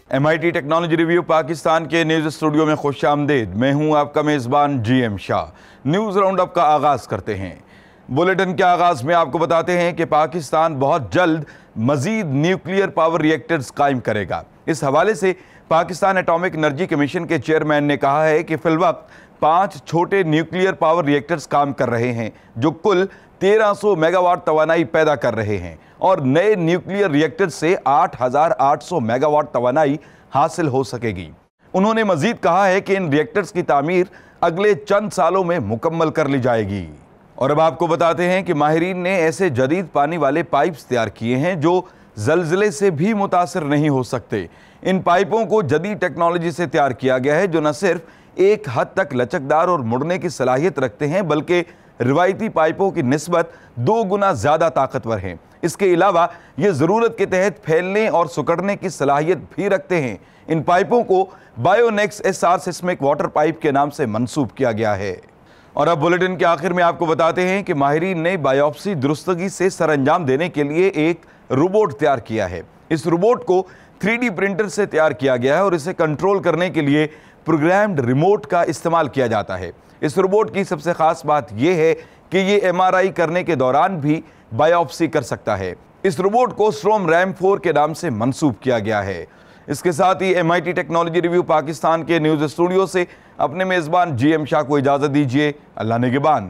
MIT technology review Pakistan के news studio में खुश आमदेद। मैं हूं आपका मेज़बान GM Shah. News round up का आगाज़ करते हैं। बुलेटिन के आगाज़ में आपको बताते हैं कि पाकिस्तान बहुत जल्द मज़ीद न्यूक्लियर पावर रिएक्टर्स कायम करेगा। इस हवाले से पाकिस्तान एटॉमिक एनर्जी कमीशन के चेयरमैन ने कहा है कि फिलवक्त 5 छोटे न्यूक्लियर पावर रिएक्टर्स काम कर रहे हैं जो कुल 1300 मेगावाट तवानाई पैदा कर रहे हैं और नए न्यूक्लियर रिएक्टर से 8800 मेगावाट तवानाई हासिल हो सकेगी। उन्होंने मजीद कहा है कि इन रिएक्टर्स की तामीर अगले चंद सालों में मुकम्मल कर ली जाएगी। और अब आपको बताते हैं कि माहिरीन ने ऐसे जदीद पानी वाले पाइप्स तैयार किए हैं जो जलजले से भी मुतासिर नहीं हो सकते। इन पाइपों को जदीद टेक्नोलॉजी से तैयार किया गया है जो न सिर्फ एक हद तक लचकदार और मुड़ने की सलाहियत रखते हैं बल्कि रिवायती पाइपों की निस्बत 2 गुना ज़्यादा ताकतवर हैं। इसके अलावा ये ज़रूरत के तहत फैलने और सुकड़ने की सलाहियत भी रखते हैं। इन पाइपों को बायोनेक्स SR सिस्मिक वाटर पाइप के नाम से मंसूब किया गया है। और अब बुलेटिन के आखिर में आपको बताते हैं कि माहिरीन ने बायोप्सी दुरुस्तगी से सरअंजाम देने के लिए एक रोबोट तैयार किया है। इस रोबोट को 3D प्रिंटर से तैयार किया गया है और इसे कंट्रोल करने के लिए प्रोग्राम्ड रिमोट का इस्तेमाल किया जाता है। इस रोबोट की सबसे खास बात यह है कि ये MRI करने के दौरान भी बायोप्सी कर सकता है। इस रोबोट को स्ट्रोम RAM4 के नाम से मंसूब किया गया है। इसके साथ ही MIT टेक्नोलॉजी रिव्यू पाकिस्तान के न्यूज़ स्टूडियो से अपने मेज़बान GM शाह को इजाज़त दीजिए। अल्लाह निगहबान।